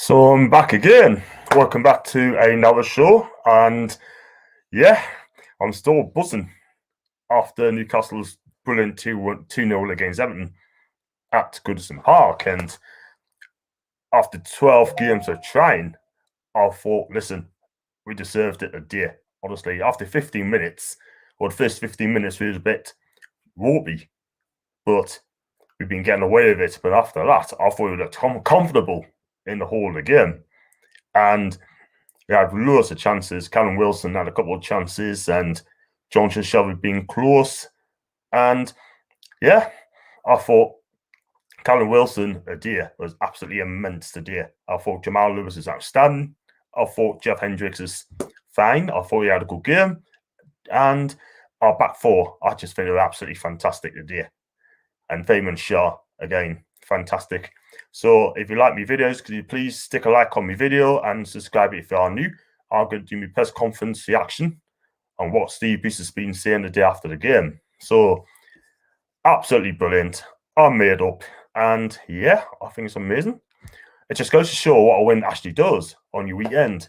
So I'm back again. Welcome back to another show. And yeah, I'm still buzzing after Newcastle's brilliant 2-0 against Everton at Goodison Park. And after 12 games of trying, I thought, listen, we deserved it a day. Honestly, after 15 minutes, or the first 15 minutes, we was a bit ropey, but we've been getting away with it. But after that, I thought we looked comfortable in the whole of the game. And we had loads of chances. Callum Wilson had a couple of chances, and Johnson Shelby being close. And yeah, I thought Callum Wilson, a dear, was absolutely immense today. I thought Jamal Lewis is outstanding. I thought Jeff Hendricks is fine. I thought he had a good game. And our back four, I just think they were absolutely fantastic today. And Fayman Shah, again, fantastic. So if you like my videos, could you please stick a like on my video and subscribe if you are new. I'm going to do my press conference reaction on what Steve Bruce has been saying the day after the game. So absolutely brilliant. I'm made up. And yeah, I think it's amazing. It just goes to show what a win actually does on your weekend.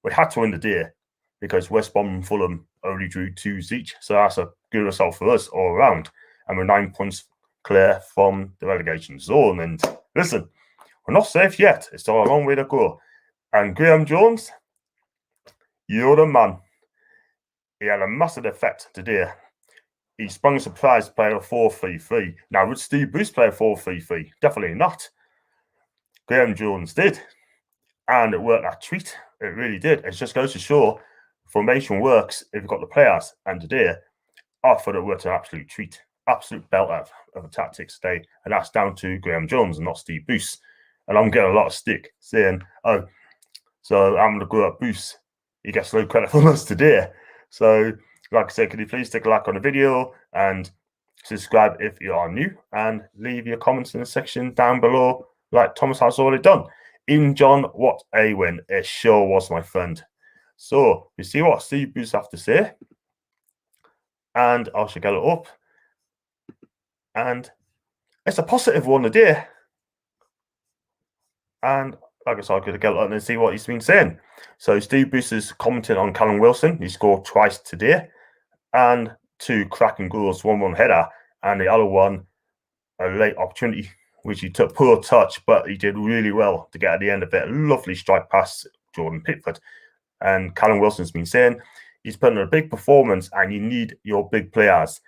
We had to win the day because West Brom and Fulham only drew 2s each. So that's a good result for us all around. And we're 9 points clear from the relegation zone. And listen, we're not safe yet. It's still a long way to go. And Graham Jones, you're the man. He had a massive effect today. He sprung a surprise play a 4-3-3. Now, would Steve Bruce play a 4-3-3? Definitely not. Graham Jones did. And it worked like a treat. It really did. It just goes to show formation works if you've got the players. And today, I thought it worked an absolute treat. Absolute belt of a tactics today. And that's down to Graham Jones and not Steve Bruce. And I'm getting a lot of stick saying, oh, so I'm going to go at Bruce. He gets no credit from us today. So, like I said, could you please take a like on the video and subscribe if you are new and leave your comments in the section down below like Thomas has already done. Even John, what a win. It sure was, my friend. So, you see what Steve Bruce have to say. And I should get it up. And it's a positive one today. And like I said, I'm going to get it and see what he's been saying. So Steve Bruce is commenting on Callum Wilson. He scored twice today. And 2 cracking goals, 1-1 header. And the other one, a late opportunity, which he took poor touch, but he did really well to get at the end of it. A lovely strike past Jordan Pickford. And Callum Wilson's been saying he's putting in a big performance and you need your big players.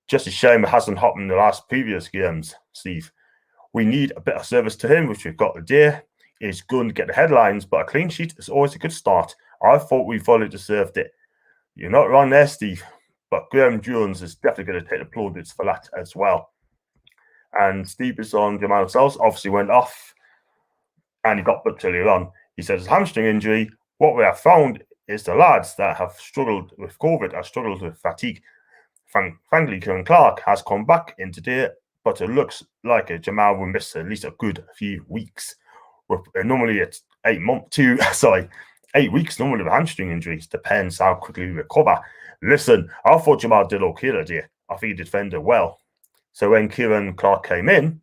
Just a shame it hasn't happened in the last previous games, Steve. We need a bit of service to him, which we've got today. It's good to get the headlines, but a clean sheet is always a good start. I thought we fully deserved it. You're not wrong there, Steve. But Graham Jones is definitely going to take the plaudits for that as well. And Steve is on Jamal Sells, obviously went off and he got booked earlier on. He says hamstring injury. What we have found is the lads that have struggled with COVID have struggled with fatigue. Frankly, Kieran Clark has come back in today, but it looks like Jamal will miss at least a good few weeks. Normally it's 8 weeks normally with hamstring injuries. Depends how quickly we recover. Listen, I thought Jamal did okay today. I think he defended well. So when Kieran Clark came in,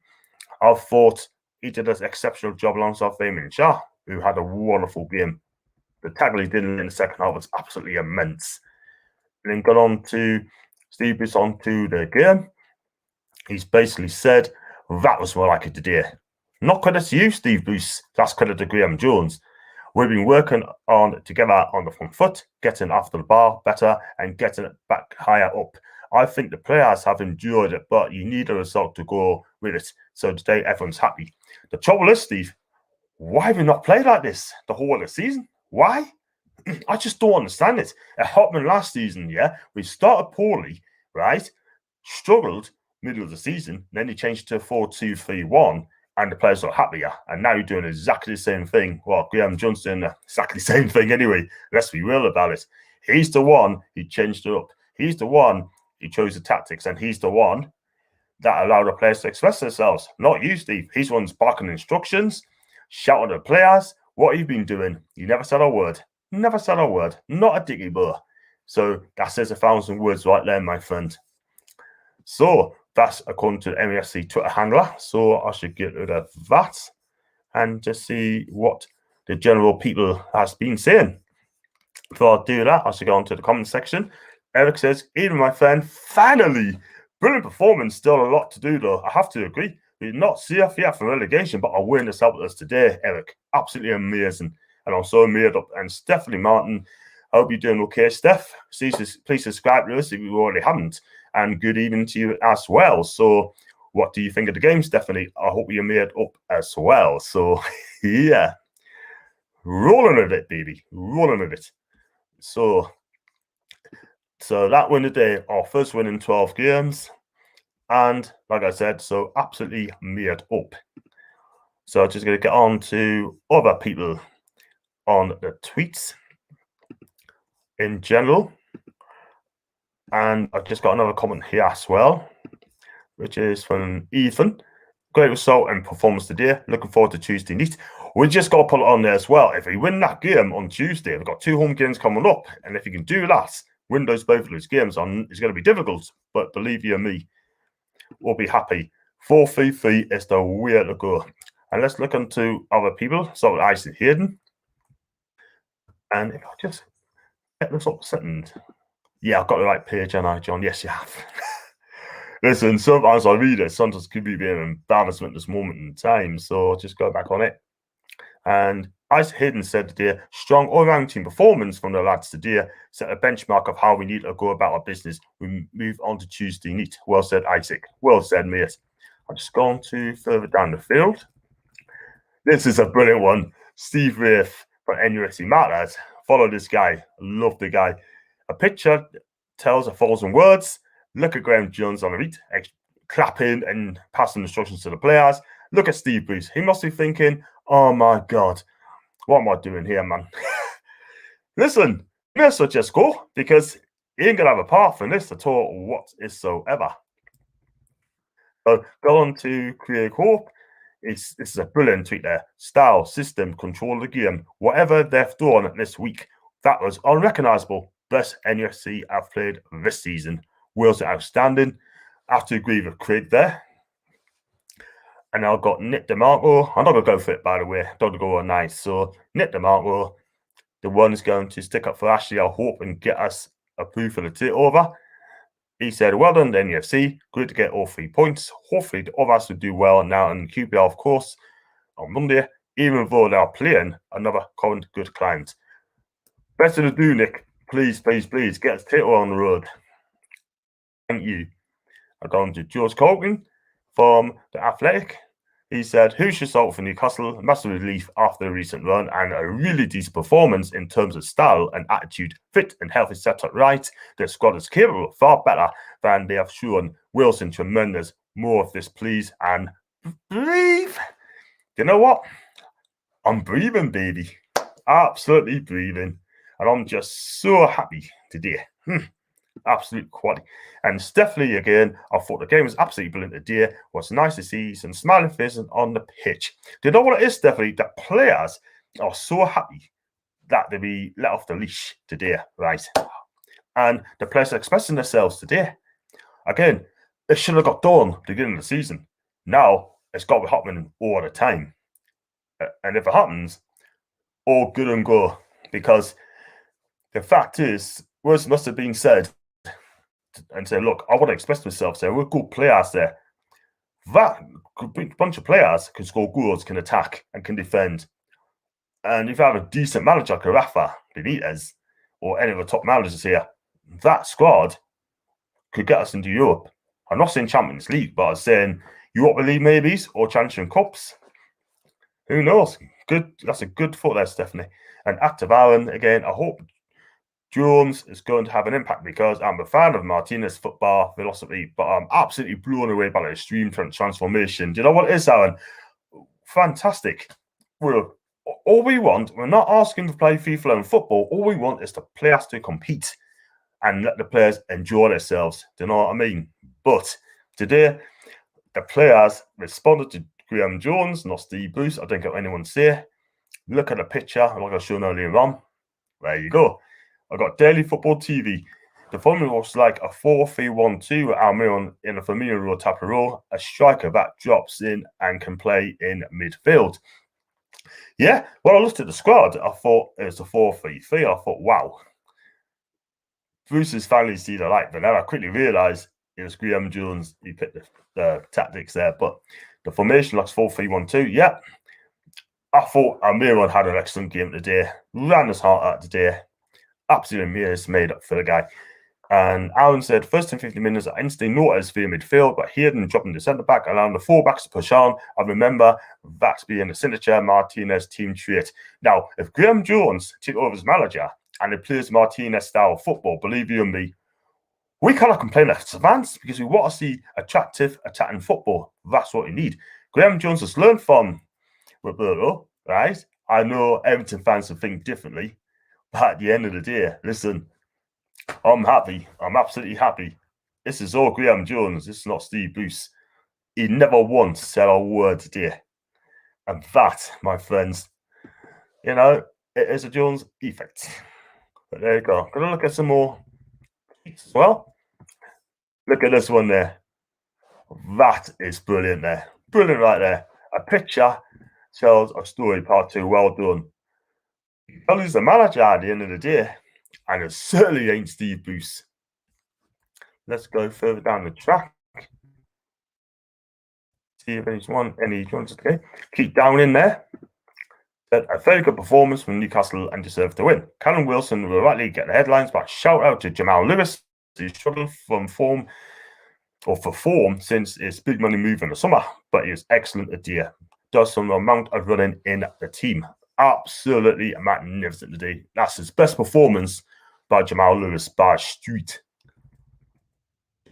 I thought he did an exceptional job alongside Fayman Shah, who had a wonderful game. The tackle he did in the second half was absolutely immense. And then got on to Steve Bruce onto the game. He's basically said, that was what I could today. Not credit to you, Steve Bruce. That's credit to Graham Jones. We've been working on together on the front foot, getting after the bar better and getting it back higher up. I think the players have enjoyed it, but you need a result to go with it. So today, everyone's happy. The trouble is, Steve, why have we not played like this the whole of the season? Why? I just don't understand it. It happened last season, yeah? We started poorly, right? Struggled middle of the season. Then he changed to 4-2-3-1. And the players are happier. And now you're doing exactly the same thing. Well, Graham Jones doing exactly the same thing anyway. Let's be real about it. He's the one who changed it up. He's the one who chose the tactics. And he's the one that allowed the players to express themselves. Not you, Steve. He's the one barking instructions, shouting at the players. What you've been doing. You never said a word. Never said a word. Not a diggy burr. So that says 1,000 words right there, my friend. So that's according to the MSC Twitter handler. So I should get rid of that. and just see what the general people has been saying. Before I do that, I should go on to the comment section. Eric says, "Even my friend, finally, brilliant performance. Still a lot to do though. I have to agree. We're not safe yet from relegation, but our win has helped us today, Eric. Absolutely amazing. And I'm so made up. And Stephanie Martin, I hope you're doing okay, Steph. Please subscribe to us if you already haven't. And good evening to you as well. So, what do you think of the game, Stephanie? I hope you're made up as well. So, yeah, rolling a bit, baby, rolling a bit. So that win today, our first win in 12 games. And like I said, so absolutely made up. So just going to get on to other people on the tweets in general. And I've just got another comment here as well, which is from Ethan. Great result and performance today. Looking forward to Tuesday night. We just got to put it on there as well. If we win that game on Tuesday, we've got 2 home games coming up. And if you can do that, win both of those games on, it's going to be difficult. But believe you me, we'll be happy. 4-3-3 is the way to go. And let's look into other people. So Isaac Hayden. And if I just get this up a second. Yeah, I've got the right page, haven't I, John? Yes, you have. Listen, sometimes I read it. Sometimes it could be an embarrassment at this moment in time. So I'll just go back on it. And Isaac Hayden said today, strong all-round team performance from the lads today. Set a benchmark of how we need to go about our business. We move on to Tuesday night. Well said, Isaac. Well said, mate. I've just gone to further down the field. This is a brilliant one. Steve Wraith from NUSC Matters. Follow this guy. Love the guy. A picture tells 1,000 words. Look at Graham Jones on the beat, clapping and passing instructions to the players. Look at Steve Bruce. He must be thinking, oh my God, what am I doing here, man? Listen, he must have just go because he ain't going to have a part from this at all whatsoever. So go on to Craig Hope. This is a brilliant tweet there. Style, system, control of the game. Whatever they've done this week, that was unrecognisable. Best NUSC I've played this season. Wales are outstanding. I have to agree with Craig there. And I've got Nick DeMarco. I'm not going to go for it, by the way. I'm not going to go on nice. So Nick DeMarco, the one is going to stick up for Ashley, I hope, and get us approved for the takeover. He said, well done, NUFC. Great to get all 3 points. Hopefully the others will do well now in QPR, of course, on Monday, even though they are playing another current good client. Better to do, Nick. Please, please, please, get us takeover on the road. Thank you. I've gone to George Colgan from The Athletic. He said, huge result for Newcastle, massive relief after the recent run, and a really decent performance in terms of style and attitude, fit and healthy setup right. The squad is capable, far better than they have shown. Wilson, tremendous. More of this, please, and breathe. You know what? I'm breathing, baby. Absolutely breathing. And I'm just so happy today. Absolute quality. And Stephanie, again, I thought the game was absolutely brilliant today. It was nice to see some smiling faces on the pitch. Do you know what it is, Stephanie? The players are so happy that they be let off the leash today, right? And the players are expressing themselves today. Again, it should have got done at the beginning of the season. Now, it's got to be happening all the time. And if it happens, all good and go. Because the fact is, words must have been said and say, look, I want to express myself. So we're good players there. That bunch of players can score goals, can attack, and can defend. And if you have a decent manager like Rafa Benitez or any of the top managers here, that squad could get us into Europe. I'm not saying Champions League, but I'm saying Europa League maybes or Champions Cups. Who knows? Good. That's a good thought there, Stephanie. And active Aaron, again, I hope Jones is going to have an impact because I'm a fan of Martinez's football philosophy, but I'm absolutely blown away by the extreme transformation. Do you know what it is, Aaron? Fantastic. All we want, we're not asking to play FIFA and football. All we want is the players to compete and let the players enjoy themselves. Do you know what I mean? But today, the players responded to Graham Jones, not Steve Bruce. I don't get anyone say. Look at the picture, like I showed earlier on. There you go. I got Daily Football TV. The formula looks like a 4-3-1-2 with Almiron in a Firmino role, type of role, a striker that drops in and can play in midfield. Yeah, when I looked at the squad, I thought it was a 4-3-3. I thought, wow, Bruce's finally seen the light, but then I quickly realised it was Graham Jones. He picked the tactics there, but the formation looks 4-3-1-2. Yeah, I thought Almiron had an excellent game today. Ran his heart out today. Absolutely made up for the guy. And Aaron said, first in 50 minutes, I instantly noticed via midfield, but Hayden dropping the centre back, allowing the full backs to push on. I remember that being a signature Martinez team trait. Now, if Graham Jones took over as manager and he plays Martinez style football, believe you and me, we cannot complain as fans because we want to see attractive attacking football. That's what we need. Graham Jones has learned from Roberto, right? I know Everton fans will think differently, but at the end of the day, listen, I'm happy. I'm absolutely happy. This is all Graham Jones. This is not Steve Bruce. He never once said a word today. And that, my friends, it is a Jones effect. But there you go. Gonna look at some more tweets as well. Look at this one there. That is brilliant there. Brilliant right there. A picture tells a story, part 2. Well done. Well, he's the manager at the end of the day. And it certainly ain't Steve Bruce. Let's go further down the track. See if any joins today. Keep down in there. A very good performance from Newcastle and deserved to win. Callum Wilson will rightly get the headlines, but shout out to Jamal Lewis, who's struggled for form since his big money move in the summer, but he is excellent at day. Does some amount of running in the team. Absolutely magnificent today. That's his best performance by Jamal Lewis by street.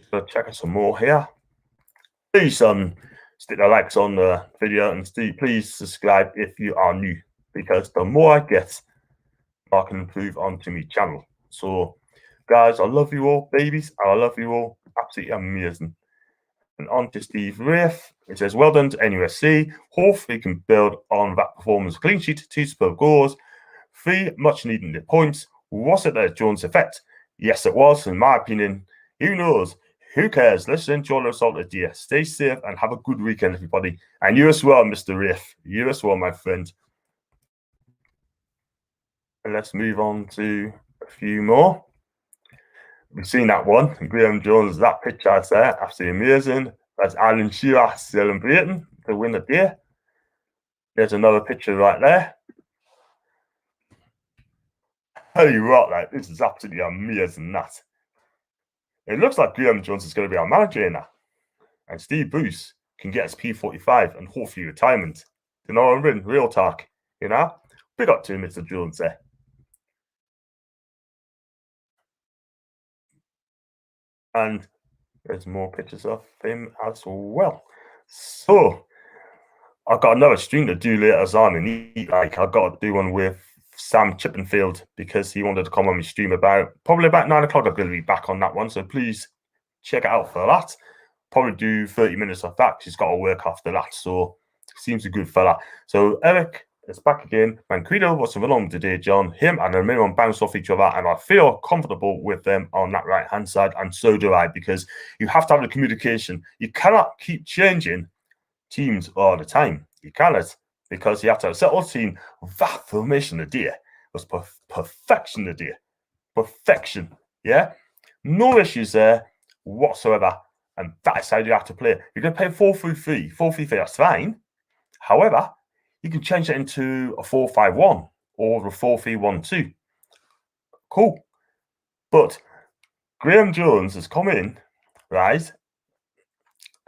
So check out some more here. Please stick the likes on the video and please subscribe if you are new, because the more I get, I can improve onto my channel. So guys, I love you all, babies. I love you all. Absolutely amazing. And on to Steve Rafe. It says, well done to NUSC. Hopefully can build on that performance. Clean sheet, 2 superb goals, 3 much needed points. Was it the Jones effect? Yes, it was, in my opinion. Who knows? Who cares? Let's enjoy the result of the day. Stay safe and have a good weekend, everybody. And you as well, Mr. Rafe. You as well, my friend. And let's move on to a few more. We've seen that one. Graham Jones, that picture there, absolutely amazing. That's Alan Shearer celebrating to win the day. There's another picture right there. Tell you what, like, this is absolutely amazing, that. It looks like Graham Jones is going to be our manager now. And Steve Bruce can get his P45 and hopefully retirement. You know what I mean? Real talk, you know? Big up to Mr. Jones there. And there's more pictures of him as well. So I've got another stream to do later on, and I've got to do one with Sam Chippenfield because he wanted to come on my stream probably about 9 o'clock. I'm going to be back on that one, so please check it out for that. Probably do 30 minutes of that because he's got to work after that. So seems a good fella. So Eric is back again. Manquito was along today, John. Him and Almiron bounce off each other, and I feel comfortable with them on that right hand side, and so do I, because you have to have the communication. You cannot keep changing teams all the time. You cannot, because you have to have a settled team. That formation today was perfection today. Perfection. Yeah? No issues there whatsoever. And that is how you have to play. You're going to play 4-3-3. 4-3-3, that's fine. However, you can change it into a 4-5-1 or a 4-3-1-2. Cool. But Graham Jones has come in, right?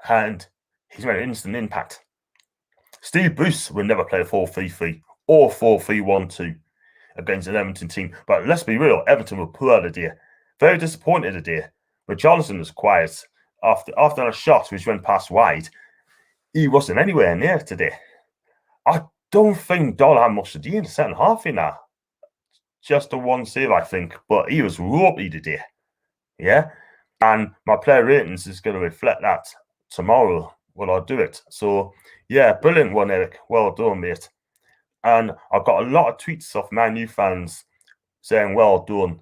And he's made an instant impact. Steve Bruce will never play a 4-3-3 or 4-3-1-2 against an Everton team. But let's be real, Everton were poor today. Very disappointed today. But Jonathan was quiet. After a shot which went past wide, he wasn't anywhere near today. I don't think Doll had much to do in the second half in that. Just the one save, I think. But he was ropey today. Yeah? And my player ratings is going to reflect that tomorrow when I do it. So, yeah, brilliant one, Eric. Well done, mate. And I've got a lot of tweets off Man U fans saying well done.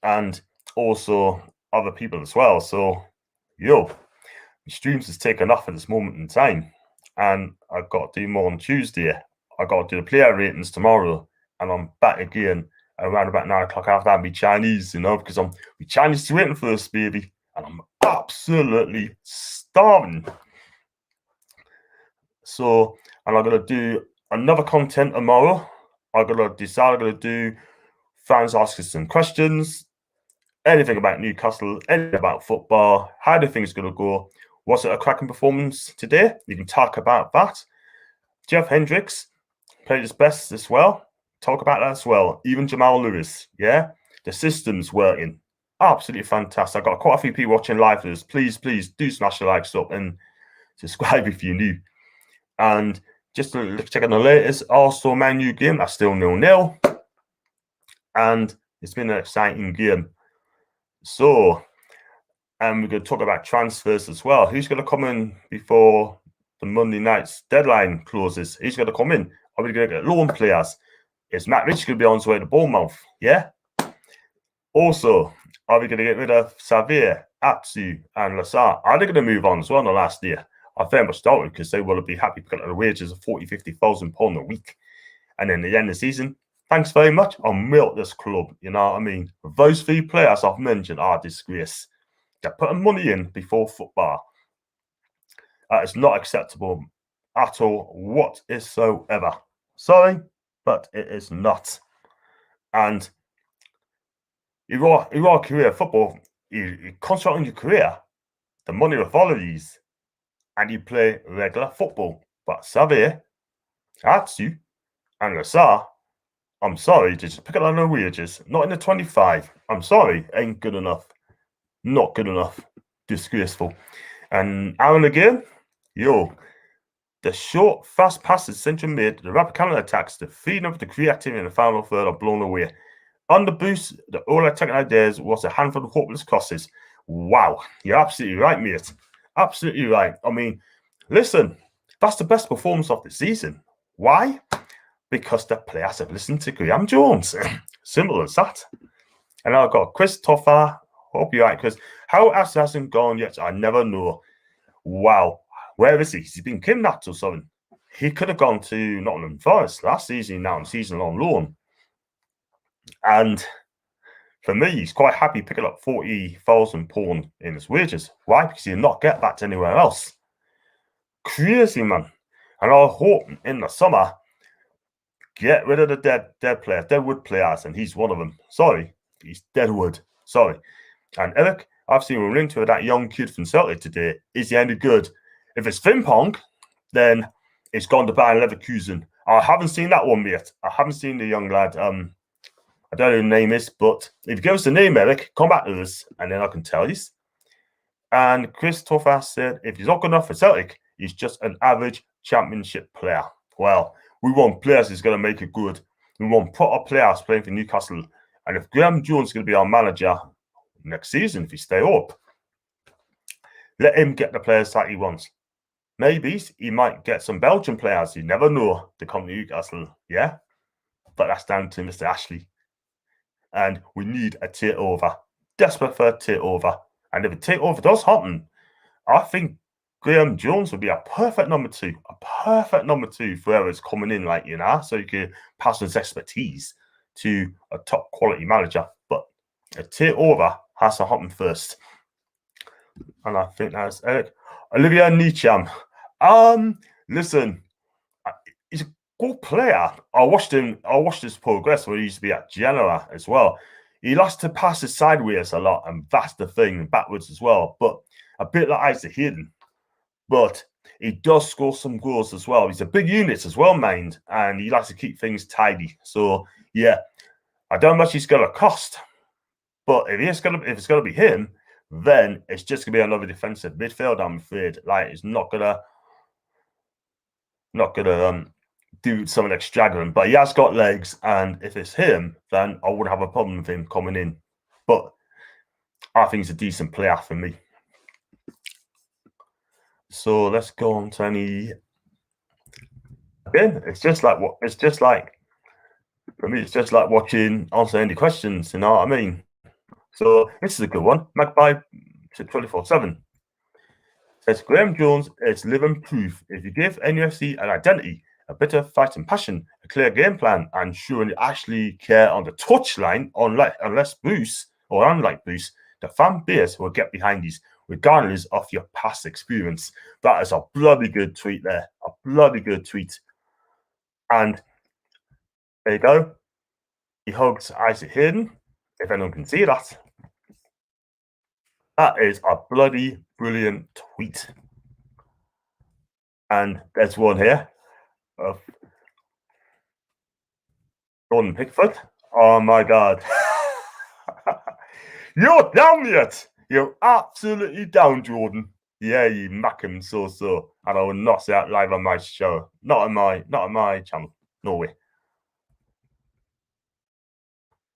And also other people as well. So, yo, the streams has taken off at this moment in time. And I've got to do more on Tuesday. I got to do the player ratings tomorrow, and I'm back again around about 9 o'clock after having my Chinese, because I'm Chinese to waiting first, baby, and I'm absolutely starving. So, and I'm gonna do another content tomorrow. I'm gonna decide I'm gonna do fans asking some questions, anything about Newcastle, anything about football, how do things gonna go? Was it a cracking performance today? You can talk about that. Jeff Hendricks played his best as well. Talk about that as well. Even Jamal Lewis, yeah? The system's working. Absolutely fantastic. I've got quite a few people watching live with us. Please do smash the likes up and subscribe if you're new. And just to check on the latest, also Man U game, that's still 0-0. And it's been an exciting game. So, and we're going to talk about transfers as well. Who's going to come in before the Monday night's deadline closes? Who's going to come in? Are we going to get loan players? Is Matt Rich going to be on his way to Bournemouth? Yeah. Also, are we going to get rid of Xavier, Atsu, and Lazar? Are they going to move on as well in the last year? I very much doubt it, because they will be happy picking up the wages of £40,000-50,000 a week. And then at the end of the season, thanks very much, I'll milk this club. You know what I mean? Those 3 players I've mentioned are a disgrace. They're putting money in before football. That is not acceptable at all, whatsoever. Sorry, but it is not. And you are a career football. You concentrate on your career, the money will follow these, and you play regular football. But Xavier, Atsu, and Lazar, I'm sorry, just pick it on the wages. Not in the 25. I'm sorry, ain't good enough. Not good enough. Disgraceful. And Aaron again, the short, fast passes central mid, the rapid counter attacks, the feeding of the creativity in the final third are blown away. On the boost, the all attacking ideas was a handful of hopeless crosses. Wow, you're absolutely right, mate. Absolutely right. I mean, listen, that's the best performance of the season. Why? Because the players have listened to Graham Jones. Simple as that. And I've got Chris Toffer. Hope you're right, because how else hasn't gone yet, I never know. Wow. Where is he? He's been kidnapped or something. He could have gone to Nottingham Forest last season, now on season-long loan. And for me, he's quite happy picking up £40,000 in his wages. Why? Because he'll not get that anywhere else. Crazy, man. And I hope in the summer, get rid of the deadwood players, and he's one of them. Sorry, he's deadwood. Sorry. And Eric, I've seen him linked with that young kid from Celtic today. Is he any good? If it's Frimpong, then it's gone to Bayern Leverkusen. I haven't seen that one yet. I haven't seen the young lad. I don't know who the name is, but if you give us the name, Eric, come back to us, and then I can tell you. And Christopher said, if he's not good enough for Celtic, he's just an average championship player. Well, we want players who's going to make it good. We want proper players playing for Newcastle. And if Graham Jones is going to be our manager next season, if he stay up, let him get the players that he wants. Maybe he might get some Belgian players. You never know to come to Newcastle, yeah? But that's down to Mr. Ashley. And we need a takeover. Desperate for a takeover. And if a takeover does happen, I think Graham Jones would be a perfect number 2. A perfect number 2 for whoever's coming in, so you can pass his expertise to a top quality manager. But a takeover has to happen first. And I think that's Eric. Olivia Nicham. Listen, he's a good player. I watched his progress when he used to be at Genoa as well. He likes to pass his sideways a lot, and that's the thing, backwards as well. But a bit like Isaac Hayden. But he does score some goals as well. He's a big unit as well, mind, and he likes to keep things tidy. So yeah, I don't know how much he's going to cost. But if it's going to be him, then it's just going to be another defensive midfield, I'm afraid. It's not gonna do something extravagant. But he has got legs, and if it's him, then I wouldn't have a problem with him coming in. But I think he's a decent player for me. So let's go on to any. Again, it's just like for me, it's just like watching, answering any questions. You know what I mean? So this is a good one. Magpie 24/7 says Graham Jones is living proof. If you give NUFC an identity a bit of fight and passion, a clear game plan, and showing you actually care on the touchline, unlike Bruce, the fan base will get behind these, regardless of your past experience. That is a bloody good tweet there. A bloody good tweet. And there you go. He hugs Isaac Hayden, if anyone can see that. That is a bloody brilliant tweet. And there's one here of Jordan Pickford. Oh my God. You're down yet. You're absolutely down, Jordan. Yeah, you mack him so. And I will not say that live on my show. Not on my channel. No way.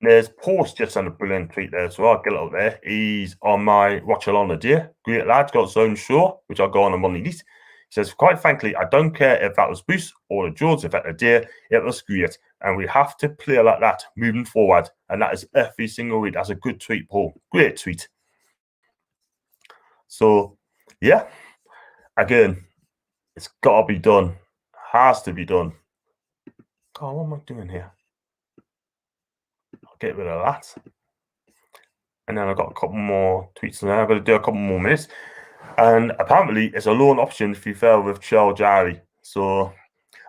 There's Post just on a brilliant tweet there as well. Get it up there. He's on my watch along the day. Great lad, got his own show, which I'll go on Monday night. He says, quite frankly, I don't care if that was Bruce or the George effect of day. It was great. And we have to play like that moving forward. And that is every single week. That's a good tweet, Paul. Great tweet. So, yeah. Again, it's got to be done. Has to be done. God, what am I doing here? I'll get rid of that. And then I've got a couple more tweets in there. I've got to do a couple more minutes. And apparently, it's a loan option if you fail with Charles Jarry. So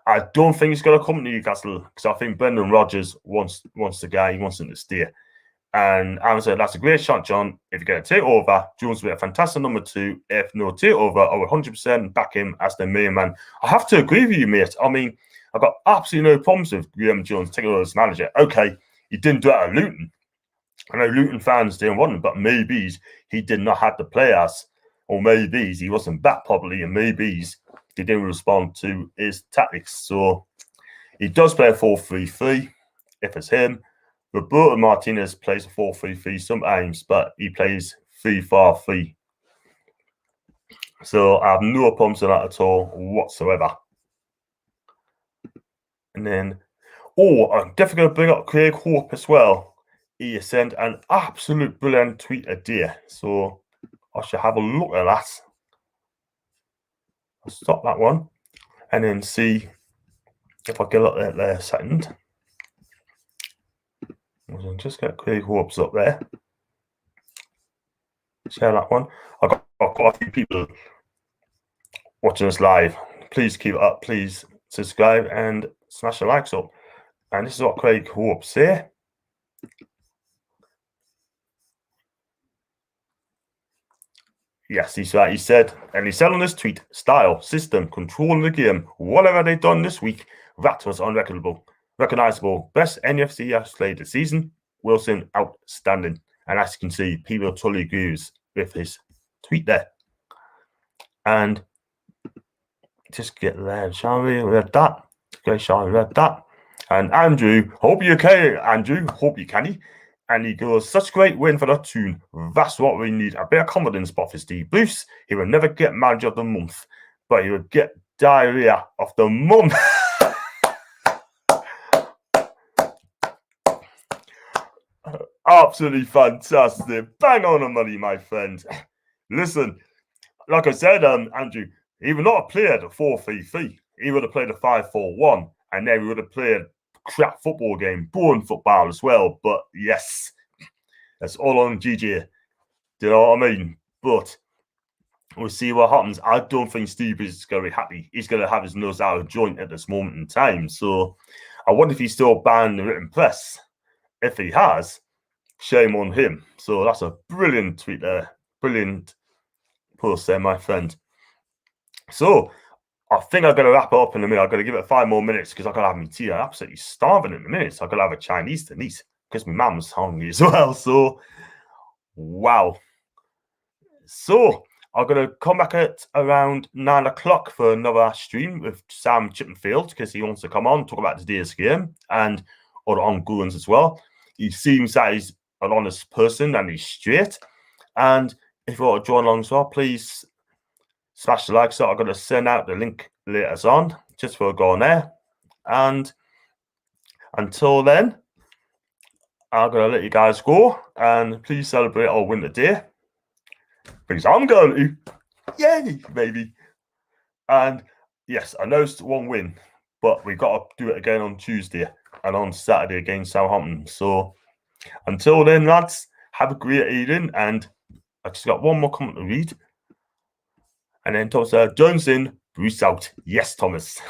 I don't think he's going to come to Newcastle because I think Brendan Rodgers wants the guy. He wants him to stay. And I said, that's a great shot, John. If you get a takeover, Jones will be a fantastic number 2. If no takeover, I will 100% back him as the main man. I have to agree with you, mate. I mean, I've got absolutely no problems with Graham Jones taking over as manager. Okay, he didn't do it at Luton. I know Luton fans didn't want him, but maybe he did not have the players. Or maybe he wasn't back properly, and maybe he didn't respond to his tactics. So he does play a 4-3-3 if it's him. Roberto Martinez plays a 4-3-3 sometimes, but he plays 3-4-3. So I have no problems with that at all whatsoever. And then, I'm definitely going to bring up Craig Hope as well. He sent an absolute brilliant tweet a day. So I should have a look at that. I'll stop that one and then see if I get up there a second. I'll just get Craig Hope's up there. Share that one. I've got quite a few people watching us live. Please keep it up. Please subscribe and smash the likes up. And this is what Craig Hope say. Yes, he's right. He said on this tweet, style, system, controlling the game, whatever they've done this week, that was recognizable. Best NFC has played this season. Wilson, outstanding. And as you can see, people totally agree with his tweet there. And just get there, shall we? Read that. Okay, shall we? Read that. And Andrew, hope you're okay, Andrew. Hope you can. And he goes, such a great win for the tune. That's what we need. A bit of confidence, for Steve Bruce. He will never get manager of the month, but he will get diarrhea of the month. Absolutely fantastic. Bang on the money, my friend. Listen, like I said, Andrew, he would not have played a 4-3-3. He would have played a 5-4-1, and then we would have played crap football game, boring football as well. But yes, that's all on GG. Do you know what I mean? But we'll see what happens. I don't think Steve is going to be happy. He's going to have his nose out of joint at this moment in time. So I wonder if he's still banned the written press. If he has, shame on him. So that's a brilliant tweet there. Brilliant post there, my friend. So I think I'm going to wrap it up in a minute. I'm going to give it 5 more minutes because I've got to have my tea. I'm absolutely starving in a minute. So I've got to have a Chinese to eat because my mum's hungry as well. So, wow. So I'm going to come back at around 9 o'clock for another stream with Sam Chippenfield because he wants to come on, talk about today's game and other ongoings as well. He seems that he's an honest person and he's straight. And if you want to join along as well, please smash the like. So I'm going to send out the link later on just for going there. And until then, I'm going to let you guys go. And please celebrate or win the day. Because I'm going to. Yay, baby. And yes, I know it's one win. but we got to do it again on Tuesday and on Saturday against Southampton. So until then, lads, have a great evening. And I just got one more comment to read. And then Thomas Jones in, Bruce out. Yes, Thomas.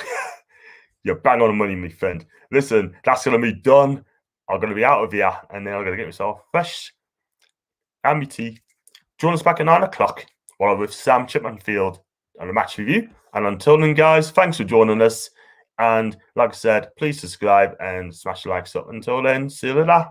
You're bang on the money, my friend. Listen, that's going to be done. I'm going to be out of here, and then I'm going to get myself fresh and my tea. Join us back at 9 o'clock while I'm with Sam Chipmanfield on a match review. And until then, guys, thanks for joining us. And like I said, please subscribe and smash the likes up. Until then, see you later.